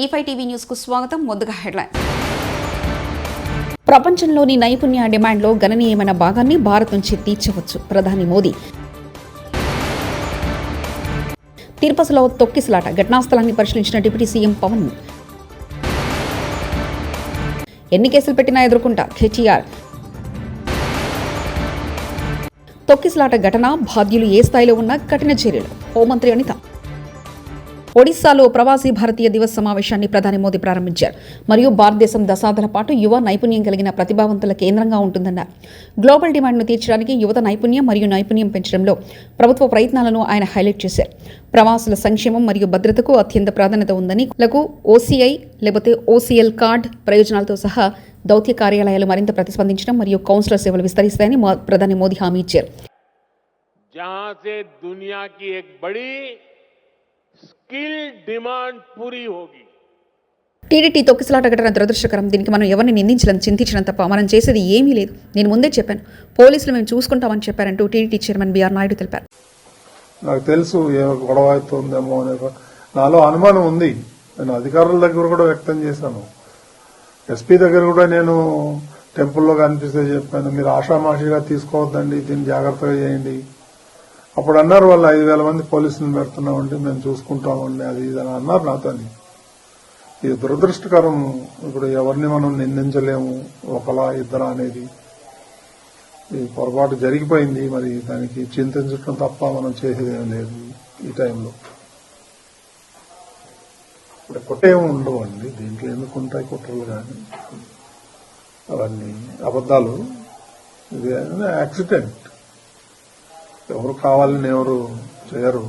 E5 TV news కు స్వాగతం. ముందుగా హెడ్లైన్. ప్రపంచంలోని నైపుణ్య డిమాండ్లో గణనీయమైన భాగాన్ని భారత్ నుంచి తీర్చవచ్చు ప్రధాని మోదీ. తిరుపతిలో తొక్కిసలాట ఘటనాస్థలాన్ని పరిశీలించిన డిప్యూటీ సీఎం పవన్. ఎన్ని కేసులు పెట్టినా ఎదుర్కొంటా కేటీఆర్. తొక్కిసలాట ఘటన బాధ్యులు ఏ స్థాయిలో ఉన్నా కఠిన చర్యలు హోంమంత్రి అనిత. ఒడిశాలో ప్రవాసీ భారతీయ దివస్ సమావేశాన్ని ప్రధాని మోదీ ప్రారంభించారు. మరియు భారతదేశం దశాబ్దాల పాటు యువ నైపుణ్యం కలిగిన ప్రతిభావంతుల కేంద్రంగా ఉంటుందన్నారు. గ్లోబల్ డిమాండ్ను తీర్చడానికి యువత నైపుణ్యం మరియు నైపుణ్యం పెంచడంలో ప్రభుత్వ ప్రయత్నాలను ఆయన హైలైట్ చేశారు. ప్రవాసుల సంక్షేమం మరియు భద్రతకు అత్యంత ప్రాధాన్యత ఉందని ఓసీఐ లేకపోతే ఓసీఎల్ కార్డ్ ప్రయోజనాలతో సహా దౌత్య కార్యాలయాలు మరింత ప్రతిస్పందించడం మరియు కౌన్సిలర్ సేవలు విస్తరిస్తాయని ప్రధాని మోదీ హామీ ఇచ్చారు. स्किल डिमांड पूरी होगी. టీడీటీ తొక్కిసలాట ఘటన దురదృష్టకరం. దీనికి మనం ఎవరిని నిందించడం చింతించడం తప్ప మనం చేసేది ఏమీ లేదు. నేను ముందే చెప్పాను, పోలీసులు మేము చూసుకుంటామని చెప్పారంటూ టీడీటీ చైర్మన్ బిఆర్ నాయుడు తెలిపారు. నాకు తెలుసు ఏమో గొడవ అవుతుందేమో అనే నాలో అనుమానం ఉంది. నేను అధికారుల దగ్గర కూడా వ్యక్తం చేశాను. ఎస్పీ దగ్గర కూడా నేను టెంపుల్లో కనిపిస్తే చెప్పాను, మీరు ఆషామాషిగా తీసుకోవద్దండి, దీన్ని జాగ్రత్తగా చేయండి. అప్పుడు అన్నారు వాళ్ళు 5,000 మంది పోలీసులను పెడుతున్నామండి, మేము చూసుకుంటామండి, అది ఇది అని అన్నారు నాతో. ఇది దురదృష్టకరం. ఇప్పుడు ఎవరిని మనం నిందించలేము, ఒకలా ఇద్దరా అనేది. ఈ పొరపాటు జరిగిపోయింది. మరి దానికి చింతించడం తప్ప మనం చేసేదేం లేదు ఈ టైంలో. ఇప్పుడు కుట్రేమి ఉండవండి దీంట్లో. ఎందుకు ఉంటాయి కుట్రలు? కానీ అవన్నీ అబద్దాలు. ఇది యాక్సిడెంట్. ఎవరు కావాలని ఎవరు చేయరు.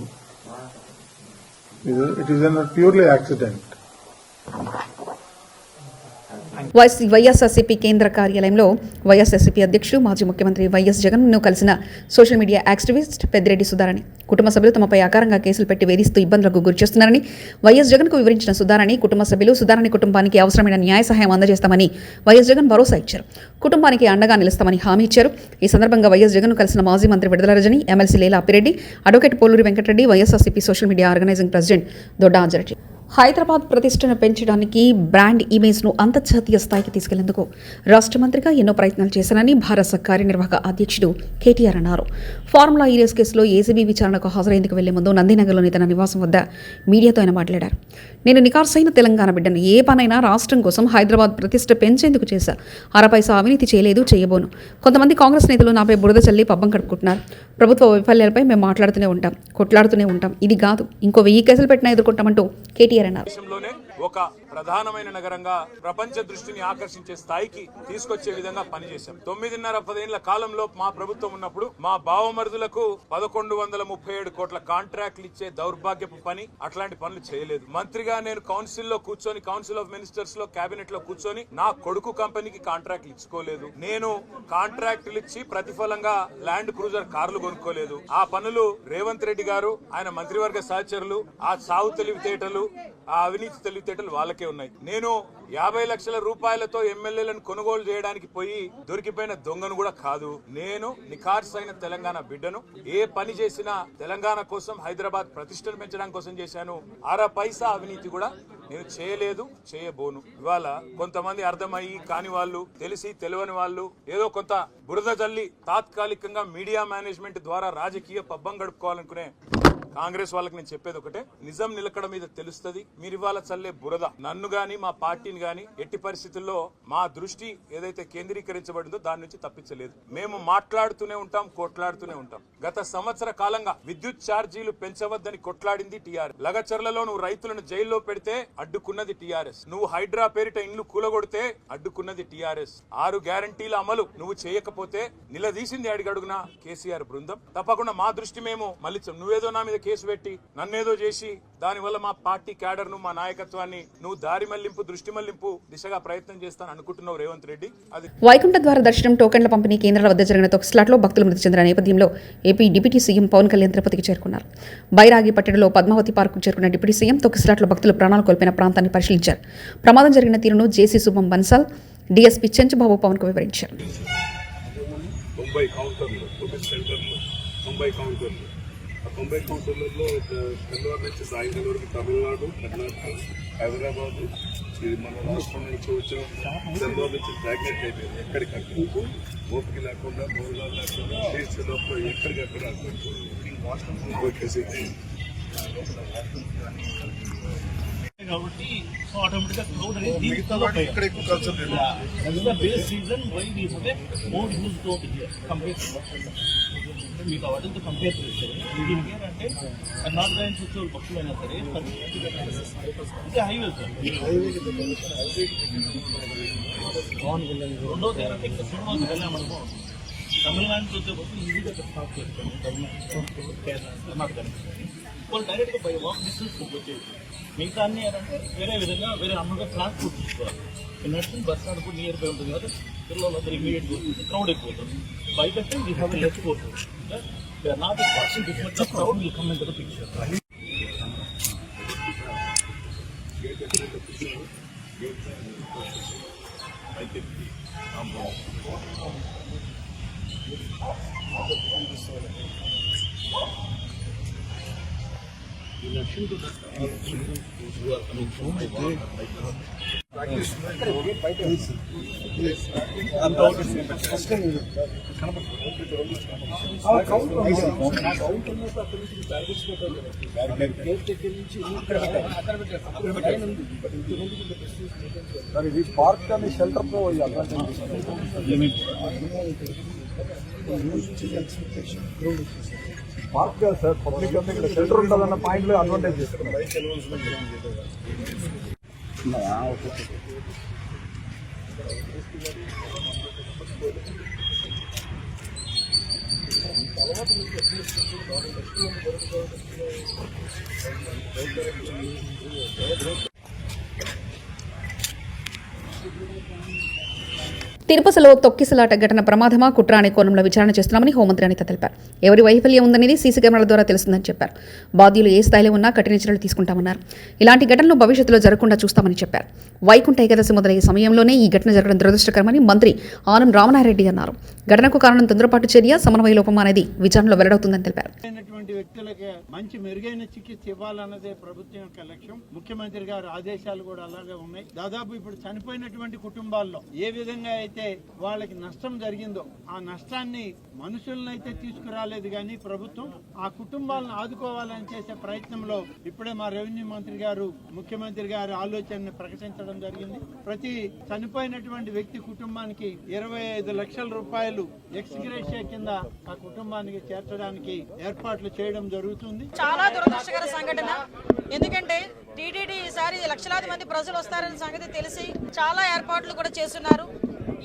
It is an purely accident. YSRCP కేంద్ర కార్యాలయంలో వైఎస్ఆర్సీపీ అధ్యక్షుడు మాజీ ముఖ్యమంత్రి వైఎస్ జగన్ను కలిసిన social media activist Peddireddy Sudharani. కుటుంబ సభ్యులు తమపై ఆకారంగా కేసులు పెట్టి వేధిస్తూ ఇబ్బందులకు గురిచేస్తున్నారని వైఎస్ జగన్కు వివరించిన సుధారాణి, కుటుంబ సభ్యులు సుధారాణి కుటుంబానికి అవసరమైన న్యాయ సహాయం అందజేస్తామని వైఎస్ జగన్ భరోసా ఇచ్చారు. కుటుంబానికి అండగా నిలుస్తామని హామీ ఇచ్చారు. ఈ సందర్భంగా వైఎస్ జగన్ను కలిసిన మాజీ మంత్రి Vidadala Rajini, MLC Lella Appireddy, advocate Poluri Venkatareddy, YSRCP social media organizing president Dodda Anjareddy. Hyderabad ప్రతిష్టను పెంచడానికి బ్రాండ్ ఇమేజ్ను అంతర్జాతీయ స్థాయికి తీసుకెళ్లేందుకు రాష్ట్ర మంత్రిగా ఎన్నో ప్రయత్నాలు చేశానని భారత కార్యనిర్వాహక అధ్యక్షుడు కేటీఆర్ అన్నారు. ఫార్ములా ఈ రేస్ కేసులో ఏసీబీ విచారణకు హాజరయ్యేందుకు వెళ్లే ముందు నందినగర్లోని తన నివాసం వద్ద మీడియాతో ఆయన మాట్లాడారు. నేను నికార్సైన తెలంగాణ బిడ్డను. ఏ పనైనా రాష్ట్రం కోసం హైదరాబాద్ ప్రతిష్ట పెంచేందుకు చేశా. అరపైసా అవినీతి చేయలేదు, చేయబోను. కొంతమంది కాంగ్రెస్ నేతలు నాపై బురద చల్లి పబ్బం కడుపుకుంటున్నారు. ప్రభుత్వ వైఫల్యాలపై మేము మాట్లాడుతూనే ఉంటాం, కొట్లాడుతూనే ఉంటాం. ఇది కాదు, ఇంకో 1000 కేసులు పెట్టినా ఎదుర్కొంటామంటూ కేటీఆర్ అన్నారు. ఒక ప్రధానమైన నగరంగా ప్రపంచ దృష్టిని ఆకర్షించే స్థాయికి తీసుకొచ్చే విధంగా పనిచేశాం. 9.5-10 ఏళ్ల కాలంలో మా ప్రభుత్వం ఉన్నప్పుడు మా బావమరుదులకు 1137 కోట్ల కాంట్రాక్ట్లు ఇచ్చే దౌర్భాగ్యపు పని, అట్లాంటి పనులు చేయలేదు. మంత్రిగా నేను కౌన్సిల్ ఆఫ్ మినిస్టర్స్ లో, కేబినెట్ లో కూర్చొని నా కొడుకు కంపెనీకి కాంట్రాక్ట్లు ఇచ్చుకోలేదు. నేను కాంట్రాక్టులు ఇచ్చి ప్రతిఫలంగా ల్యాండ్ క్రూజర్ కార్లు కొనుక్కోలేదు. ఆ పనులు రేవంత్ రెడ్డి గారు, ఆయన మంత్రివర్గ సహచరులు, ఆ సాగు తెలివితేటలు, ఆ అవినీతి తెలివితేటలు వాళ్ళకే ఉన్నాయి. నేను 50 లక్షల రూపాయలతో ఎమ్మెల్యేలను కొనుగోలు చేయడానికి పోయి దొరికిపోయిన దొంగను కూడా కాదు. నేను నిఖార్సైన తెలంగాణ బిడ్డను. ఏ పని చేసినా తెలంగాణ కోసం, హైదరాబాద్ ప్రతిష్టను పెంచడానికి కోసం చేశాను. అరపైసా అవినీతి కూడా నేను చేయలేదు, చేయబోను. ఇవాళ కొంతమంది అర్థమయ్యి కాని వాళ్ళు, తెలిసి తెలియని వాళ్ళు ఏదో కొంత బురద జల్లి తాత్కాలికంగా మీడియా మేనేజ్మెంట్ ద్వారా రాజకీయ పబ్బం గడుపుకోవాలనుకునే కాంగ్రెస్ వాళ్ళకి నేను చెప్పేది ఒకటే, నిజం నిలకడ మీద తెలుస్తుంది. మీరు ఇవాళ చల్లే బురద నన్ను గాని మా పార్టీని గాని ఎట్టి పరిస్థితుల్లో మా దృష్టి ఏదైతే కేంద్రీకరించబడిందో దాని నుంచి తప్పించలేదు. మేము మాట్లాడుతూనే ఉంటాం, కొట్లాడుతూనే ఉంటాం. గత సంవత్సర కాలంగా విద్యుత్ ఛార్జీలు పెంచవద్దని కొట్లాడింది టీఆర్ఎస్. లగచర్లలో నువ్వు రైతులను జైల్లో పెడితే అడ్డుకున్నది టీఆర్ఎస్. నువ్వు హైడ్రా పేరిట ఇండ్లు కూలగొడితే అడ్డుకున్నది టీఆర్ఎస్. 6 గ్యారంటీల అమలు నువ్వు చేయకపోతే నిలదీసింది అడిగడుగున కేసీఆర్ బృందం. తప్పకుండా మా దృష్టి మేము మళ్ళించాం. నువ్వేదో నా మీద కేసు పెట్టి నన్నేదో చేసి దానివల్ల మా పార్టీ క్యాడర్ ను, మా నాయకత్వాన్ని నువ్వు దారి మళ్లింపు, దృష్టి మళ్లింపు దిశగా ప్రయత్నం చేస్తాను అనుకుంటున్నావు రేవంత్ రెడ్డి. అది వైకుంఠ ద్వార దర్శనం టోకెన్ల పంపిణీ కేంద్రాల వద్ద జరిగిన తొక్కిసలాటలో భక్తులు మృతి చెందిన నేపథ్యంలో ఏపీ డిప్యూటీ సీఎం పవన్ కళ్యాణ్ తిరుపతికి చేరుకున్నారు. బైరాగి పట్టణంలో పద్మావతి పార్కు చేరుకున్న డిప్యూటీ సీఎం తొక్కిసలాటలో భక్తులు ప్రాణాలు కోల్పోయిన ప్రాంతాన్ని పరిశీలించారు. ప్రమాదం జరిగిన తీరును జేసీ శుభం బన్సాల్, డీఎస్పీ చెంచుబాబు పవన్ కు వివరించారు. 90 కౌంటర్లు, 9 సెంటర్లు, 90 కౌంటర్లు తొంభై కౌంటర్లలో తెల్లవారు నుంచి సాయంకాలం వరకు తమిళనాడు, కర్ణాటక, హైదరాబాద్, ఇది మన రాష్ట్రం నుంచి వచ్చిన తెల్లవారు నుంచి ప్రెగ్నెంట్ అయిపోయింది. ఎక్కడికక్కడ ఓపిక లేకుండా, మూలగాలు లేకుండా లోపల ఎక్కడికక్కడ కాబట్టి సో ఆటోమేటిక్గా క్రౌడ్ అనేది ఇక్కడ ఎక్కువ culture base season why we have more use to here compare to మీకు వాటితో కంపేర్ చేస్తే ఇది హియర్ అంటే నార్త్ గైన్స్ వచ్చే భక్తులైనా సరే ఇది హైవే సార్ రెండో తేరంటే ఇంకా సినిమాకి వెళ్ళామనుకో తమిళనాడు నుంచి వచ్చే భక్తులు ఈజీగా స్టాప్ చేస్తాను తమిళనాడు కర్ణాటక వాళ్ళు డైరెక్ట్గా బై వాక్ డిస్టెన్స్ వచ్చేది మిగతా అన్ని ఏంటంటే వేరే విధంగా వేరే అమ్మగా ట్రాన్స్పోర్ట్ తీసుకోవాలి నడుచుకుని బస్ స్టాండ్ కూడా నియర్ బై ఉంటుంది కదా పిల్లలందరూ ఇమీడియట్ పోతుంది క్రౌడ్ ఎక్కువ అవుతుంది బయట అంటే వీ హ్యావ్ లెస్ పోతుంది not watching this much crowd will come in to the picture In addition to that, who are coming from park అని షెల్టర్ తో పార్క్ కాదు సార్, పబ్లిక్ అంతా ఇక్కడ షెల్టర్ ఉండాలన్న పాయింట్ లో అడ్వాంటేజ్ చేస్తున్నారు. తిరుపతిలో తొక్కిసలాట ఘటన ప్రమాదమా కుట్ర అనే కోణంలో విచారణ చేస్తున్నామని హోంమంత్రి అనిత తెలిపారు. ఎవరి వైఫల్యం ఉందనేది సీసీ కెమెరాల ద్వారా తెలుస్తుందని చెప్పారు. బాధ్యులు ఏ స్థాయిలో ఉన్నా కఠిన చర్యలు తీసుకుంటామన్నారు. ఇలాంటి ఘటనలు భవిష్యత్తులో జరగకుండా చూస్తామని చెప్పారు. వైకుంఠ ఏకాదశి మొదలయ్యే సమయంలోనే ఈ ఘటన జరగడం దురదృష్టకరమని మంత్రి ఆనం రామనారెడ్డి అన్నారు. ఘటనకు కారణం తొందరపాటు చర్య, సమన్వయ లోపం అనేది విచారణలో వెల్లడవుతుందని తెలిపారు. వ్యక్తులకి మంచి మెరుగైన చికిత్స ఇవ్వాలన్నదే ప్రభుత్వం యొక్క లక్ష్యం. ముఖ్యమంత్రి గారు ఆదేశాలు కూడా అలాగే ఉన్నాయి. దాదాపు ఇప్పుడు చనిపోయినటువంటి కుటుంబాల్లో ఏ విధంగా అయితే వాళ్ళకి నష్టం జరిగిందో ఆ నష్టాన్ని మనుషులనైతే తీసుకురాలేదు కానీ ప్రభుత్వం ఆ కుటుంబాలను ఆదుకోవాలని చేసే ప్రయత్నంలో ఇప్పుడే మా రెవెన్యూ మంత్రి గారు, ముఖ్యమంత్రి గారు ఆలోచనని ప్రకటించడం జరిగింది. ప్రతి చనిపోయినటువంటి వ్యక్తి కుటుంబానికి 25 లక్షల రూపాయలు ఎక్స్ గ్రేషియా కింద ఆ కుటుంబానికి చేర్చడానికి ఏర్పాట్లు చేయడం జరుగుతుంది. చాలా దురదృష్టకర సంఘటన. ఎందుకంటే టీటీడీ ఈసారి లక్షలాది మంది ప్రజలు వస్తారనే సంగతి తెలిసి చాలా ఏర్పాట్లు కూడా చేస్తున్నారు.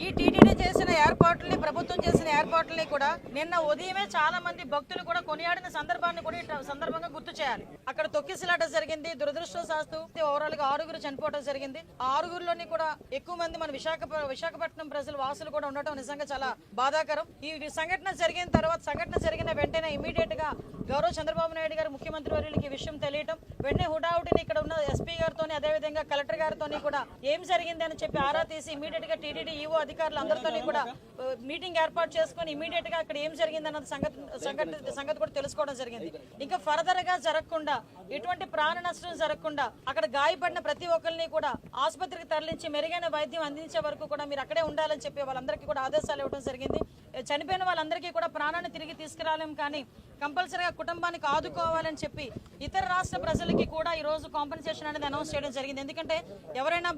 ఈ టీటీడీ చేసిన ఏర్పాట్లని, ప్రభుత్వం చేసిన ఏర్పాట్లని కూడా నిన్న ఉదయమే చాలా మంది భక్తులు కూడా కొనియాడిన సందర్భాన్ని కూడా సందర్భంగా గుర్తు చేయాలి. అక్కడ తొక్కిసలాట జరిగింది. దురదృష్టవశాత్తు ఓవరాల్ గా 6 చనిపోవడం జరిగింది. ఆ 6లోని కూడా ఎక్కువ మంది మన విశాఖపట్నం ప్రజలు వాసులు కూడా ఉండటం నిజంగా చాలా బాధాకరం. ఈ సంఘటన జరిగిన వెంటనే ఇమీడియట్ గా గౌరవ చంద్రబాబు నాయుడు గారు ముఖ్యమంత్రి వర్యులకి ఈ విషయం తెలియటం, వెంటనే హుటాహుటిని ఇక్కడ ఉన్న ఎస్పీ గారితో అదేవిధంగా కలెక్టర్ గారితో కూడా ఏం జరిగింది అని చెప్పి ఆరా తీసి ఇమీడియట్ గా టీటీడీ ఈవో అధికారులు అందరితో కూడా మీటింగ్ ఏర్పాటు చేసుకుని ఇమీడియట్ గా అక్కడ ఏం జరిగింది అన్నది సంగతి కూడా తెలుసుకోవడం జరిగింది. ఇంకా ఫర్దర్ గా జరగకుండా, ఎటువంటి ప్రాణ నష్టం జరగకుండా అక్కడ గాయపడిన ప్రతి ఒక్కరిని కూడా ఆసుపత్రికి తరలించి మెరుగైన వైద్యం అందించే వరకు కూడా మీరు అక్కడే ఉండాలని చెప్పి వాళ్ళందరికీ కూడా ఆదేశాలు ఇవ్వడం జరిగింది. చనిపోయిన వాళ్ళందరికీ కూడా ప్రాణాన్ని తిరిగి తీసుకురాలేం, కానీ కంపల్సరీగా కుటుంబానికి ఆదుకోవాలని చెప్పి ఇతర రాష్ట్ర ప్రజలకి కూడా ఈ రోజు కాంపెన్సేషన్ అనేది అనౌన్స్ చేయడం జరిగింది. ఎందుకంటే ఎవరైనా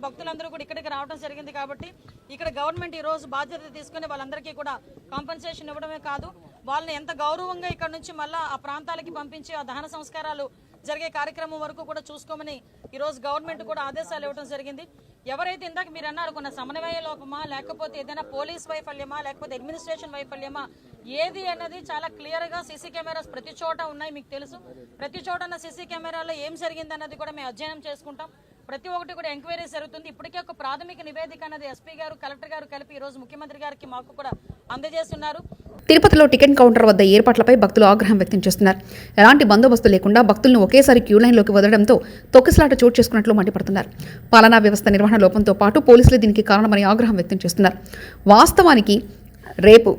భక్తులందరూ కూడా ఇక్కడికి రావడం జరిగింది కాబట్టి ఇక్కడ గవర్నమెంట్ ఈ రోజు బాధ్యత తీసుకుని వాళ్ళందరికీ కూడా కాంపెన్సేషన్ ఇవ్వడమే కాదు, వాళ్ళని ఎంత గౌరవంగా ఇక్కడ నుంచి మళ్ళా ఆ ప్రాంతాలకి పంపించి ఆ దహన సంస్కారాలు జరిగే కార్యక్రమం వరకు కూడా చూసుకోమని ఈ రోజు గవర్నమెంట్ కూడా ఆదేశాలు ఇవ్వడం జరిగింది. ఎవరైతే ఇందాక మీరు అన్నారు కొన్న సమన్వయ లోపమా, లేకపోతే ఏదైనా పోలీస్ వైఫల్యమా, లేకపోతే అడ్మినిస్ట్రేషన్ వైఫల్యమా, ఏది అన్నది చాలా క్లియర్ గా సీసీ కెమెరాస్ ప్రతి చోట ఉన్నాయి. మీకు తెలుసు, ప్రతి చోట ఉన్న సీసీ కెమెరాలో ఏం జరిగింది అన్నది కూడా మేము అధ్యయనం చేసుకుంటాం. ప్రతి ఒక్కటి కూడా ఎంక్వైరీ జరుగుతుంది. ఇప్పటికే ఒక ప్రాథమిక నివేదిక అన్నది ఎస్పీ గారు, కలెక్టర్ గారు కలిపి ఈ రోజు ముఖ్యమంత్రి గారికి మాకు కూడా అందజేస్తున్నారు. తిరుపతిలో టికెట్ కౌంటర్ వద్ద ఏర్పాట్లపై భక్తులు ఆగ్రహం వ్యక్తం చేస్తున్నారు. ఎలాంటి బందోబస్తు లేకుండా భక్తులను ఒకేసారి క్యూ లైన్లోకి వదలడంతో తొక్కిసలాట చోటు చేసుకున్నట్లు మండిపడుతున్నారు. పాలనా వ్యవస్థ నిర్వహణ లోపంతో పాటు పోలీసులు దీనికి కారణమని ఆగ్రహం వ్యక్తం చేస్తున్నారు. వాస్తవానికి రేపు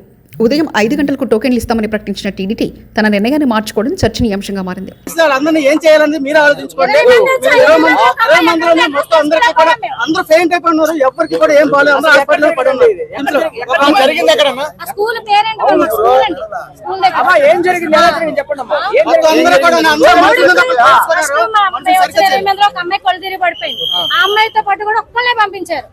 ఉదయం 5 గంటలకు టోకెన్లు ఇస్తామని ప్రకటించిన టీడీటీ తన నిర్ణయాన్ని మార్చుకోవడం చర్చనీయాంశంగా మారింది. అందరినీ ఏం చేయాలని మీరు ఆలోచించుకోండి. 20 మందిలోనే మొత్తం అందరికీ కూడా అందరూ ఫెయింట్ అయిపోయినారు. ఎవరికి కూడా ఏం బాగాలేదు. అందరూ హాస్పిటల్లో పడి ఉన్నారు. జరిగింది ఎక్కడ స్కూల్ పేరెంట్ స్కూల్ అండి. స్కూల్ దగ్గర ఏం జరిగింది చెప్పండి. అందరూ కూడా ఒక అమ్మాయి కళ్ళు తిరిగి పడిపోయింది. ఆ అమ్మాయితో పాటు కూడా ఒక్కళ్ళే పంపించారు.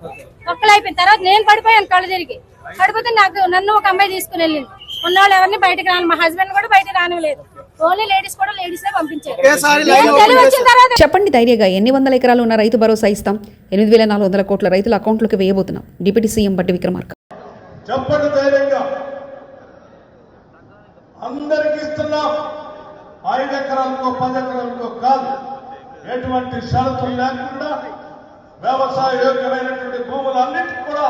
ఒక్కళ్ళు అయిపోయిన తర్వాత నేను పడిపోయాను కళ్ళు తిరిగి. పడిపోతే నన్ను ఒక అమ్మాయి తీసుకుని వెళ్ళింది. ఉన్నవాళ్ళు ఎవరిని బయటకు రాను, మా హస్బెండ్ కూడా బయట రానివ్వలేదు. ఓన్లీ లేడీస్ కూడా లేడీస్ పంపించారు. చెప్పండి ధైర్యంగా ఎన్ని వందల ఎకరాలు ఉన్న రైతు భరోసా ఇస్తాం. 8,400 కోట్ల రైతుల అకౌంట్లోకి వేయబోతున్నాం. డిప్యూటీ సీఎం బట్టి విక్రమార్క. చెప్పండి ధైర్యంగా అందరికి ఇస్తున్నాం. 5 ఎకరాలకో 10 ఎకరాలకో కాదు, ఎటువంటి షరతులు లేకుండా వ్యవసాయ యోగ్యమైనటువంటి భూములన్నిటికీ కూడా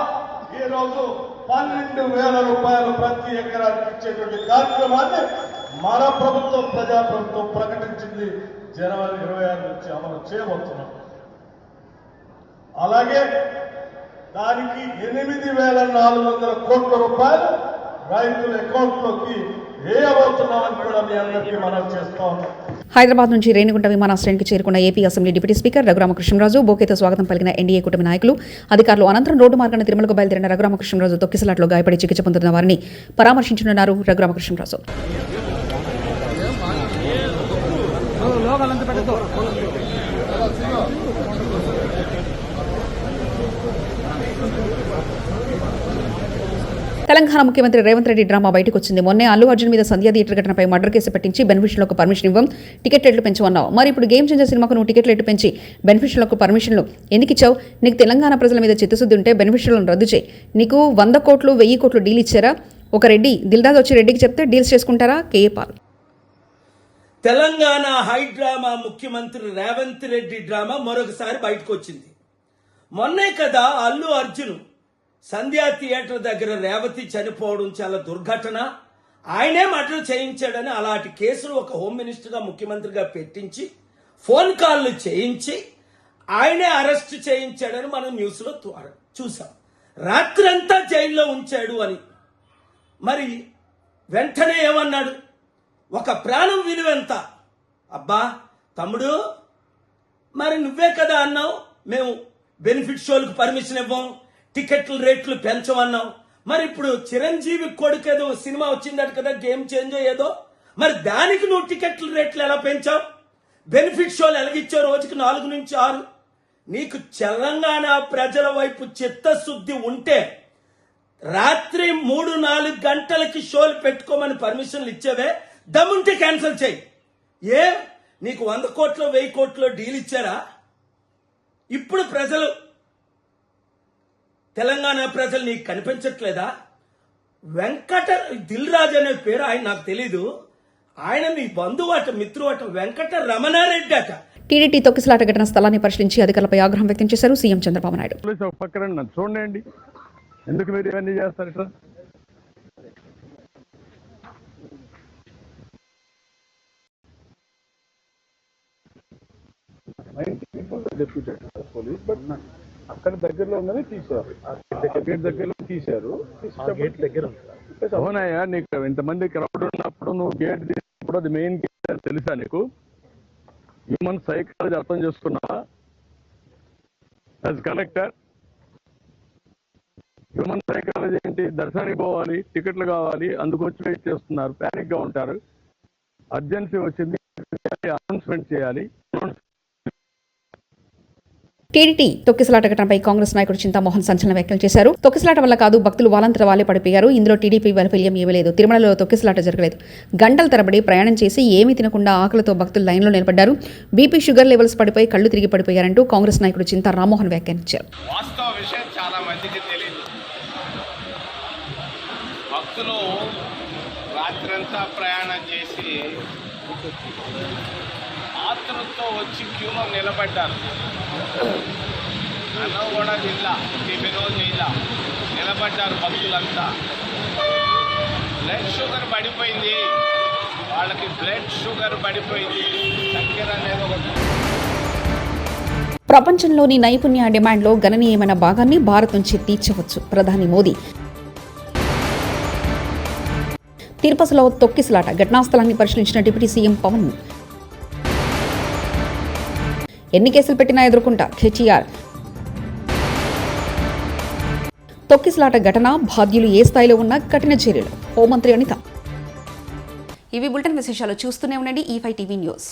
ఈ రోజు 12,000 రూపాయలు ప్రతి ఎకరానికి ఇచ్చేటువంటి కార్యక్రమాన్ని మన ప్రభుత్వం ప్రజాప్రభుత్వం ప్రకటించింది. జనవరి 26 నుంచి అమలు చేయబోతున్నాం. అలాగే దానికి 8,400 కోట్ల రూపాయలు రైతుల అకౌంట్లోకి వేయబోతున్నామని కూడా మీ అందరికీ మనం చేస్తా ఉన్నాం. హైదరాబాద్ నుంచి రేణిగుంట విమానాశ్రయానికి చేరుకున్న AP assembly deputy speaker Raghuramakrishnaraju బోకేతో స్వాగతం పలికిన ఎన్డీఏ కూటమి నాయకులు, అధికారులు. అనంతరం రోడ్డు మార్గాన్ని తిరుమలకు బయలుదేరిన రఘురామకృష్ణరాజు తొక్కిసలాట్లో గాయపడి చికిత్స పొందుతున్న వారిని పరామర్శించనున్నారు. రఘురామకృష్ణరాజు తెలంగాణ ముఖ్యమంత్రి రేవంత్ రెడ్డి డ్రామా బయటకు వచ్చింది. మొన్నే అల్లు అర్జున్ మీద సంధ్యా థియేటర్ ఘటనపై మర్డర్ కేసు పెట్టించి బెనిఫిషియర్లకు పర్మిషన్ ఇవ్వం, టికెట్ రేట్లు పెంచమన్నావు. మరి ఇప్పుడు గేమ్ చేంజర్ సినిమాకు నువ్వు టికెట్ రేట్లు పెంచి బెనిఫిషియర్లకు పర్మిషన్లు ఎందుకు ఇచ్చావు? నీకు తెలంగాణ ప్రజల మీద చిత్తశుద్ధి ఉంటే బెనిఫిషియర్లను రద్దు చేయి. నీకు 100 కోట్లు 1000 కోట్లు డీల్ ఇచ్చారా? ఒక రెడ్డి దిల్దాద్ వచ్చి రెడ్డికి చెప్తే డీల్స్ చేసుకుంటారా? కేఏ పాల్. తెలంగాణ హై డ్రామా ముఖ్యమంత్రి రేవంత్ రెడ్డి డ్రామా మరొకసారి బయటకు వచ్చింది. మొన్నే కదా అల్లు అర్జున్ సంధ్యా థియేటర్ దగ్గర రేవతి చనిపోవడం చాలా దుర్ఘటన, ఆయనే మర్డర్ చేయించాడని అలాంటి కేసులు ఒక హోమ్ మినిస్టర్గా ముఖ్యమంత్రిగా పెట్టించి ఫోన్ కాల్లు చేయించి ఆయనే అరెస్ట్ చేయించాడని మనం న్యూస్లో చూసాం. రాత్రంతా జైల్లో ఉంచాడు అని. మరి వెంటనే ఏమన్నాడు? ఒక ప్రాణం విలువెంత? అబ్బా తమ్ముడు, మరి నువ్వే కదా అన్నావు మేము బెనిఫిట్ షోలకు పర్మిషన్ ఇవ్వం, టికెట్ల రేట్లు పెంచమన్నావు. మరి ఇప్పుడు చిరంజీవి కొడుకేదో సినిమా వచ్చిందట కదా, గేమ్ చేంజ్ ఏదో, మరి దానికి నువ్వు టికెట్ల రేట్లు ఎలా పెంచావు? బెనిఫిట్ షోలు ఎలాగిచ్చావు? రోజుకి 4 నుంచి 6. నీకు తెలంగాణ ప్రజల వైపు చిత్తశుద్ధి ఉంటే రాత్రి 3-4 గంటలకి షోలు పెట్టుకోమని పర్మిషన్లు ఇచ్చేవే, దమ్ముంటే క్యాన్సిల్ చేయి. ఏ నీకు 100 కోట్లు 1000 కోట్లు డీల్ ఇచ్చారా? ఇప్పుడు ప్రజలు, తెలంగాణ ప్రజలు నీకు కనిపించట్లేదా? వెంకట దిల్ రాజు అనే పేరు ఆయన నాకు తెలీదు, ఆయన మీ బంధువు అట, మిత్రువు అట, వెంకట రమణారెడ్డి అట. టీడీటీ తొక్కిసలాట ఘటన స్థలాన్ని పరిశీలించి అధికారులపై ఆగ్రహం వ్యక్తం చేశారు సీఎం చంద్రబాబు నాయుడు. పక్కన చూడండి, ఎందుకు మీరు ఇవన్నీ చేస్తారు ఇట్లా? పోలీస్ బట్ అక్కడ దగ్గరలో ఉన్నది తీశారు, గేట్ దగ్గరలో తీశారు. గేట్ దగ్గర అవునాయా? నీకు ఇంతమంది క్రౌడ్ ఉన్నప్పుడు నువ్వు గేట్ తీసినప్పుడు అది మెయిన్ గేట్ తెలుసా నీకు? హ్యూమన్ సైకాలజీ అర్థం చేసుకున్నావా? యాజ్ కలెక్టర్ హ్యూమన్ సైకాలజీ ఏంటి? దర్శనానికి పోవాలి, టికెట్లు కావాలి, అందుకు వచ్చి వెయిట్ చేస్తున్నారు, ప్యానిక్ గా ఉంటారు. అర్జెన్సీ వచ్చింది, అనౌన్స్మెంట్ చేయాలి. టీడీటీ తొక్కిసలాట ఘటనపై కాంగ్రెస్ నాయకుడు చింతామోహన్ సంచలన వ్యాఖ్యలు చేశారు. తొక్కిసలాట వల్ల కాదు, భక్తులు వాలంతర వాలే పడిపోయారు. ఇందులో టీడీపీ వైఫల్యం ఏమీ లేదు. తిరుమలలో తొక్కిసలాట జరగలేదు. గంటల తరబడి ప్రయాణం చేసి ఏమీ తినకుండా ఆకలితో భక్తులు లైన్లో నిలబడ్డారు. బీపీ షుగర్ లెవెల్స్ పడిపోయి కళ్లు తిరిగి పడిపోయారంటూ కాంగ్రెస్ నాయకుడు చింతా రామ్మోహన్ వ్యాఖ్యానించారు. వాస్తవ విషయం చాలా మందికి తెలియదు. భక్తులు రాత్రంతా ప్రయాణం చేసి ఆత్రంతో వచ్చి క్యూలో నిలబడ్డారు. అన్నం కూడా తినలా, టిఫినో చేయలా, నిలబడ్డారు భక్తులంతా. బ్లడ్ షుగర్ పడిపోయింది వాళ్ళకి, బ్లడ్ షుగర్ పడిపోయింది. చక్కెర అనేది ఒక ప్రపంచంలోని నైపుణ్య డిమాండ్లో గణనీయమైన భాగాన్ని భారత్ నుంచి తీర్చవచ్చు. ప్రధాని మోదీ తిరుపతిలో తొక్కిసలాట, ఘటనాస్థలాన్ని పరిశీలించిన డిప్యూటీ సీఎం పవన్. ఎన్ని కేసులు పెట్టినా ఎదుర్కొంటా కేటీఆర్. తొక్కిసలాట ఘటన, బాధ్యులు ఏ స్థాయిలో ఉన్నా కఠిన చర్యలు, హోంమంత్రి అనిత. ఇవి బులెటిన్ విశేషాలు. చూస్తూనే ఉండండి E5 టీవీ న్యూస్.